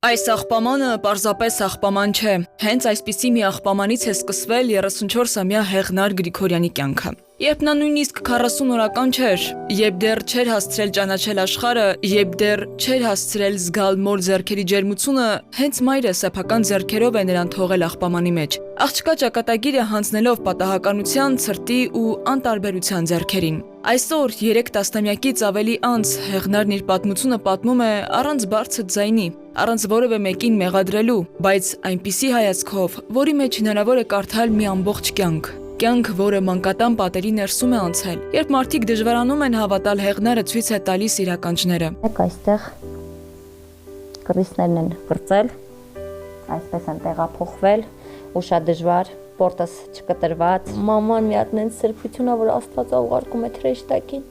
Այս աղբամանը պարզապես աղբաման չէ, հենց այսպիսի մի աղբամանից է սկսվել 34-ամյա Հեղնար Գրիգորյանի կյանքը։ Երբ նա նույնիսկ 40 օրական չէր, երբ դեռ չէր հասցրել ճանաչել աշխարհը, երբ դեռ չէր հասցրել զգալ մոր ձեռքերի ջերմությունը, հենց մայրը սեփական ձեռքերով է նրան թողել աղբամանի մեջ։ Աղջկա ճակատագիրը հանձնելով պատահականության, ցրտի ու անտարբերության ձեռքերին։ Այսօր 3 տասնամյակից ավելի անց Հեղնարն իր պատմությունը պատմում է առանց բարձր ձայնի, առանց որևէ մեկին մեղադրելու, բայց այնպիսի հայացքով, որի մեջ հնարավոր է կարդալ մի ամբողջ կյանք, որը մանկատան պատերի ներսում է անցել, երբ մարդիկ դժվարանում են հավատալ Հեղնարը ցույց է տալիս իր ականջները։ Այստեղ կռիսներն են կրծել, այսպես են տեղափոխվել, ու շատ դժվար, պորտս չկտրված։ Մաման մի հատ նենց սրբությունա, որ Աստված ուղարկում է թրեշտակին,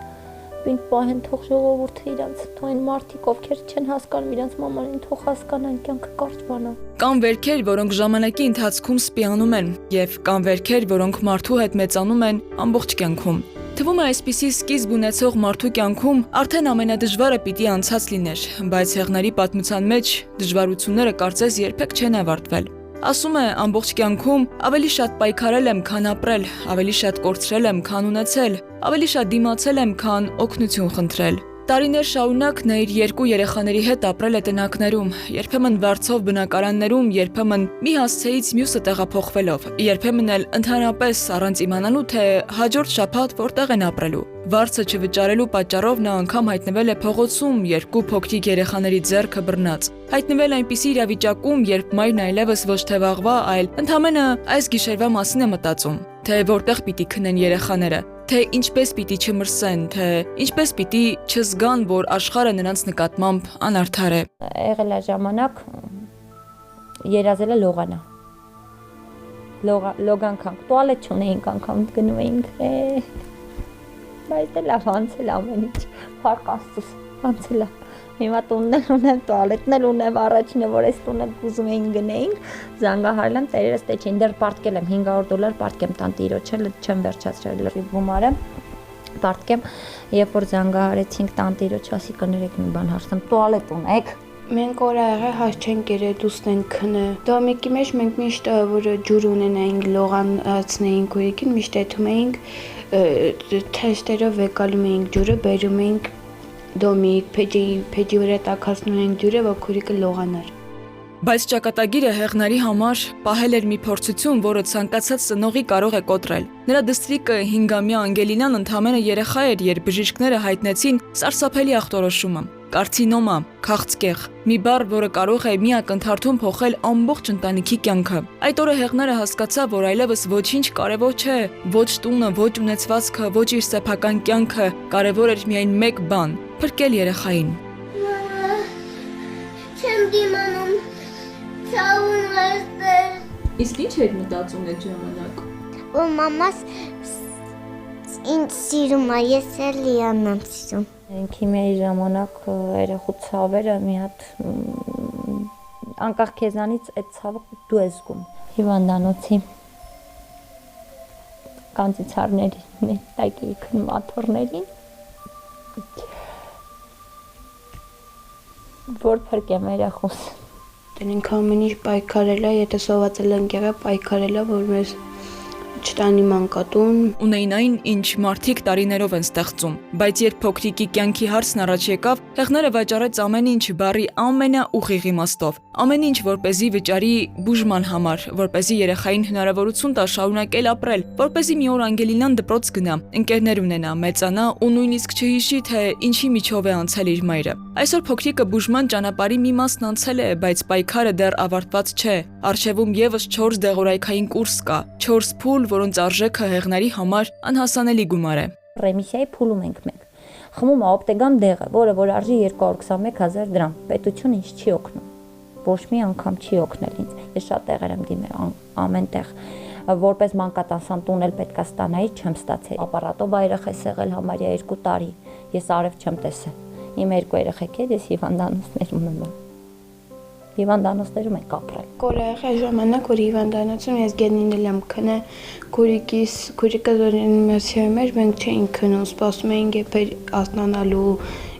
պինդ պահեն թող ժողովուրդը իրանց, թող այն մարդիկ, ովքեր չեն հասկանում իրանց մամանին, թող հասկանան, կյանքը կարճ բան է։ Կան վերքեր, որոնք ժամանակի ընթացքում սպիանում են, եւ կան վերքեր, որոնք մարդու հետ մեծանում են ամբողջ կյանքում։ Թվում է այսպիսի սկիզբ ունեցող մարդու կյանքում արդեն ամենադժվարը պիտի անցած լիներ, բայց Հեղնարի պատմության մեջ դժվարությունները կարծես երբեք չեն ավարտվել։ Ասում է ամբողջ կյանքում ավելի շատ պայքարել եմ, քան ապրել, ավելի շատ կորցրել եմ, քան ունեցել, ավելի շատ դիմացել եմ, քան օգնություն խնդրել։ Տարիներ շարունակ նա իր 2 երեխաների հետ ապրել է տնակներում, երբեմն վարձով բնակարաններում, երբեմն մի հասցեից մյուսը տեղափոխվելով, երբեմն էլ ընդհանրապես առանց իմանալու, թե հաջորդ շաբաթ որտեղ են ապրելու։ Վարձը չվճարելու պատճառով նա անգամ հայտնվել է փողոցում 2 փոքրիկ երեխաների ձեռքը բռնած։ Հայտնվել այնպիսի իրավիճակում, երբ մայրն այլևս ոչ թե վաղվա, այլ ընդամենը այս գիշերվա մասին է մտածում, թե որտեղ պիտի քնեն երեխաները, թե ինչպես պիտի չմրսեն, թե ինչպես պիտի չզգան, որ աշխարհը նրանց նկատմամբ անարդար է։ Եղել է ժամանակ երազել է լողանա։ Լոգանքանք, տուալետ չունեինք անգամ գնում էինք։ Բայց դե լավ անցել ամեն ինչ, փառք Աստծուց, անցել է։ Հիմա տունն էլ ունեմ, տուալետն էլ ունեմ, առաջինը որ այս տունը ուզում էին գնեինք, զանգահարել եմ, տերերս տե չէին, դեռ պարտկել եմ $500 պարտկեմ տան տիրոջը, չեմ վերջացրել լրիվ գումարը, պարտկեմ, երբ որ զանգահարեցինք տան տիրոջ, ասի կներեք մի բան հարցնեմ, տուալետ ունեք։ Մենք օր աղը հայ չենք երել դուսնեն քնը։ Դոմիկի մեջ մենք միշտ որ ջուր ունենայինք, լողանացնեինք ուրիկին, միշտ եթում էինք, թեստերով եկալում էինք ջուրը, բերում էինք դոմիկ, փեջի վրա տաքացնում էինք ջուրը, որ քուրիկը լողանար։ Բայց ճակատագիրը Հեղնարի համար պահել էր մի փորձություն, որը ցանկացած ծնողի կարող է կոտրել։ Նրա դստրիկը 5-ամյա Անգելինան ընդամենը երեխա էր, երբ բժիշկները հայտնեցին սարսափելի ախտորոշումը՝ կարցինոմա, քաղցկեղ, մի բառ, որը կարող է մի ակնթարթում փոխել ամբողջ ընտանիքի կյանքը։ Այդ օրը Հեղնարը հասկացավ, որ այլևս ոչինչ կարևոր չէ, ոչ տունը, ոչ ունեցվածքը, ոչ իր սեփական կյանքը, կարևոր էր միայն մեկ բան՝ փրկել երեխային։ Չեմ դիմանում, ցաուն վստեր։ Իսկ ինչ էր մտածում այդ ժամանակ։ Որ մամաս ինձ սիրում է, ես էլ իրանամ սիրում։ Քիմիայի ժամանակ երեխու ցավերը մի հատ անկախ քեզանից այդ ցավը դու ես զգում։ Հիվանդանոցի կանցիցարների մետակի քնմաթորներին որ փրկեմ երախուս։ Դենք ամեն ինչ պայքարել է, եթե սովածել ենք եղել, պայքարել է, որ մեզ չտանի մանկատուն։ Ունեին այն, ինչ մարդիկ տարիներով են ստեղծում, բայց երբ փոքրիկի կյանքի հարցն առաջ եկավ, Հեղնարը վաճառեց ամեն ինչ բարի ամենաուղիղ իմաստով, ամեն ինչ որպեսզի վճարի բուժման համար, որպեսզի երեխային հնարավորություն տա շարունակել ապրել, որպեսզի մի օր Անգելինան դպրոց գնա, ընկերներ ունենա, մեծանա ու նույնիսկ չհիշի, թե ինչի միջով է անցել իր մայրը։ Այսօր փոքրիկը բուժման ճանապարհի մի մասն անցել է, բայց պայքարը դեռ ավարտված չէ։ Առջևում եւս 4 դեղորայքային կուրս կա, 4 փուլ, որոնց արժեքը Հեղնարի համար անհասանելի գումար է։ Ռեմիսիայի փուլում ենք մենք։ Խմում է օպտեգամ դեղը, որ արժի 221,000 դրամ։ Պետությունը ինձ չի օգնում։ Ոչ մի անգամ չի օգնել ինձ։ Ես շատ տեղեր եմ դիմել, ամեն տեղ։ Որպես մանկատանսան տուն էլ պետքա ստանայի, չեմ ստացել։ Ապարատով երեխես եղել համարյա 2 տարի։ Ես արև չեմ տեսել։ Իմ 2 երեխեք էլ ես հիվանդանոցներում եմ։ Հիվանդանոցներում ենք ապրել։ Կորեախի ժամանակ որ հիվանդանոցում ես գետնին եմ քնե, քուրիկը զորին մեսիայում էր, մենք չէինք քնում, սպասում էինք երբ ասնանալու,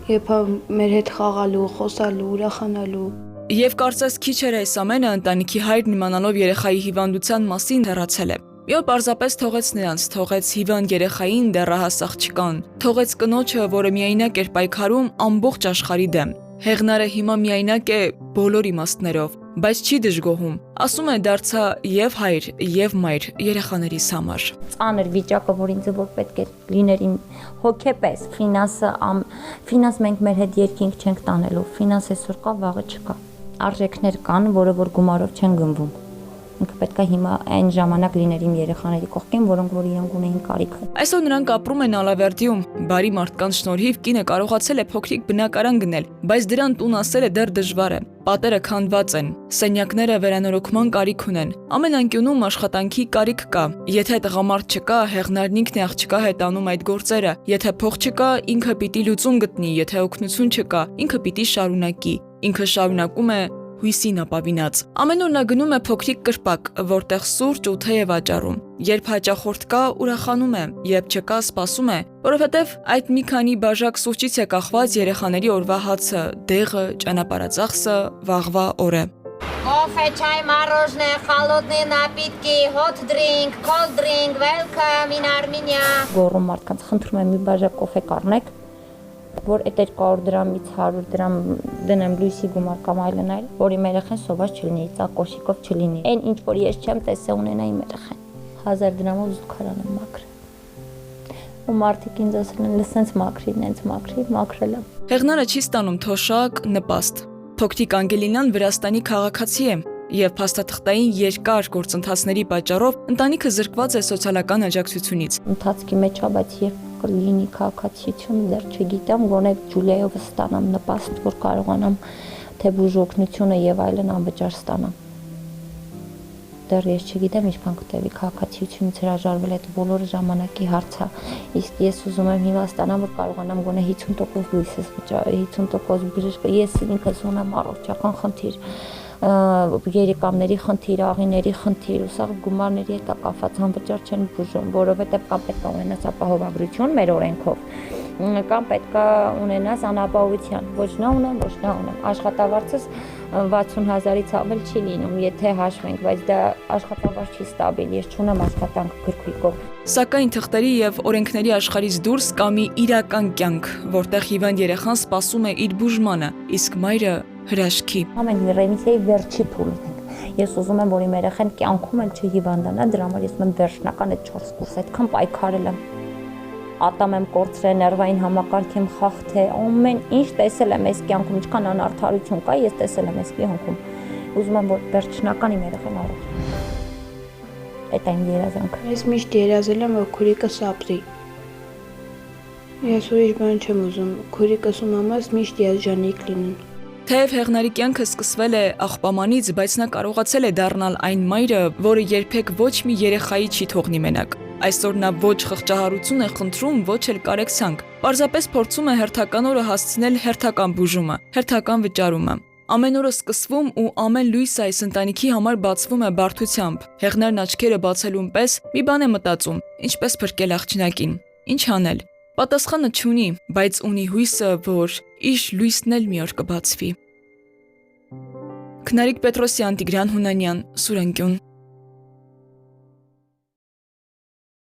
երբ մեր հետ խաղալու, խոսալու, ուրախանալու։ Եվ կարծես քիչ էր այս ամենը, ընտանիքի հայրն իմանալով երեխայի հիվանդության մասին հեռացել է։ Մի օր պարզապես թողեց նրանց, թողեց հիվանդ երեխային, դեռահաս աղջկան, թողեց կնոջը, որը միայնակ էր պայքարում ամբողջ աշխարհի դեմ։ Հեղնարը հիմա միայնակ է բոլոր իմաստներով, բայց չի դժգոհում։ Ասում է դարձա եւ հայր, եւ մայր երեխաներիս համար։ Ծանր վիճակը, որ ինձ որ պետք է լիներ իմ հոգեպես, ֆինանս մենք մեր հետ երկինք չենք տանելու, ֆինանս այսօր կա, վաղը չկա։ Արժեքներ կան, որը որ գումարով չեն գնվում։ Ինքը պետք է հիմա այն ժամանակ լիներ իմ երեխաների կողքին, որոնք որ իրենք ունեին կարիքը։ Այսօր նրանք ապրում են Ալավերդիում, բարի մարդկանց շնորհիվ կինը կարողացել է փոքրիկ բնակարան գնել, բայց դրան տուն ասելը դեռ դժվար է։ Պատերը քանդված են, սենյակները վերանորոգման կարիք ունեն։ Ամեն անկյունում աշխատանքի կարիք կա։ Եթե տղամարդ չկա, Հեղնարն ինքն է աղջկա հետ անում այդ գործերը։ Եթե փող չկա, ինքը պիտի լուծում գտնի, եթե օգնություն չկա, ինքը պիտի շարունակի։ Ինքը շարունակում է հույսին ապավինած։ Ամեն օր նա գնում է փոքրիկ կրպակ, որտեղ սուրճ ու թեյ է վաճառում։ Երբ հաճախորդ կա, ուրախանում է, երբ չկա, սպասում է, որովհետև այդ մի քանի բաժակ սուրճից է կախված երեխաների օրվա հացը, դեղը, ճանապարհածախսը, վաղվա օրը։ Кофе, чай, мороженое, холодные напитки, hot drink, cold drink, welcome in Armenia։ Գոռում մարդկանց, խնդրում եմ մի բաժակ կոֆե կառնեք, որ այդ 200 դրամից 100 դրամ դնեմ լույսի գումար կամ այլն այլ, որ իմ երեխան սոված չլինի, ծակոշիկով չլինի։ Այն ինչ որ ես չեմ տեսել ունենա իմ երեխան։ 1000 դրամով զուգարան եմ մաքրել։ Ու մարդիկ ինձ ասել են, լսենց մաքրի, նենց մաքրի, մաքրել եմ։ Հեղնարը չի ստանում թոշակ, նպաստ։ Փոքրիկ Անգելինան Վրաստանի քաղաքացի է եւ փաստաթղթային երկար գործընթացների պատճառով ընտանիքը զրկված է սոցիալական աջակցությունից։ Ընթացքի մեջ է, բայց երբ կլինի քաղաքացիություն, դեռ չգիտեմ, գոնե Ջուլիայով ստանամ նպաստ, որ կարողանամ թե բուժօգնությունը եւ այլն անվճար ստանամ։ Դեռ ես չգիտեմ ինչքան կտևի քաղաքացիությունից հրաժարվել այդ բոլոր ժամանակի հարցը։ Իսկ ես ուզում եմ հիմա ստանամ, որ կարողանամ գոնե 50% լույսս վճարել, 50% բժիշկ, ես ինքս ունեմ առողջական խնդիր, երիկամների խնդիր, աղիների խնդիր, ու սա գումարների հետ կապված անվճար չեն բուժում, որովհետև կամ պետք է ունենաս ապահովագրություն մեր օրենքով, կամ պետք է ունենաս անապահովության, ոչ նա ունեմ, ոչ նա ունեմ։ Աշխատավարձս 60,000-ից ավել չի լինում, եթե հաշվենք, բայց դա աշխատավարձ չի ստաբիլ, ես չունեմ աշխատանք գրքույկով։ Սակայն թղթերի եւ օրենքների աշխարհից դուրս կա մի իրական կյանք, որտեղ հիվանդ երեխան սպասում է իր բուժմանը, իսկ մայրը հրաշքի։ Ամեն ռեմիսիայի վերջի փուլն ենք։ Ես ուզում եմ, որ իմ երեխան կյանքում էլ չհիվանդանա, դրա համար ես եմ վերջնական այդ 4 կուրս այդքան պայքարել եմ։ Ատամ եմ կորցրել, ներվային համակարգ եմ խախտել, ամեն ինչ տեսել եմ այս կյանքում, ինչքան անարդարություն կա, ես տեսել եմ այս կյանքում։ Ուզում եմ, որ վերջնական իմ երեխան առողջ։ Այդ այն երազանքը։ Ես միշտ երազել եմ, որ քուրիկս ապրի։ Ես ուրիշ բան չեմ ուզում, քուրիկս ու մամաս միշտ երջանիկ լինեն։ Թեև Հեղնարի կյանքը սկսվել է աղբամանից, բայց նա կարողացել է դառնալ այն մայրը, որը երբեք ոչ մի երեխայի չի թողնի մենակ։ Այսօր նա ոչ խղճահարություն է խնդրում, ոչ էլ կարեկցանք։ Պարզապես փորձում է հերթական օրը հասցնել հերթական բուժումը, հերթական վճարումը։ Ամեն օրը սկսվում ու ամեն լույսը այս ընտանիքի համար բացվում է բարդությամբ։ Հեղնարն աչքերը բացելուն պես մի բան է մտածում, ինչպես փրկել աղջնակին։ Ինչ անել։ Պատասխանը չունի, բայց ունի հույսը, որ իր լույսն էլ մի օր կբացվի։ Քնարիկ Պետրոսյան, Տիգրան Հունանյան, Սուրենկյուն։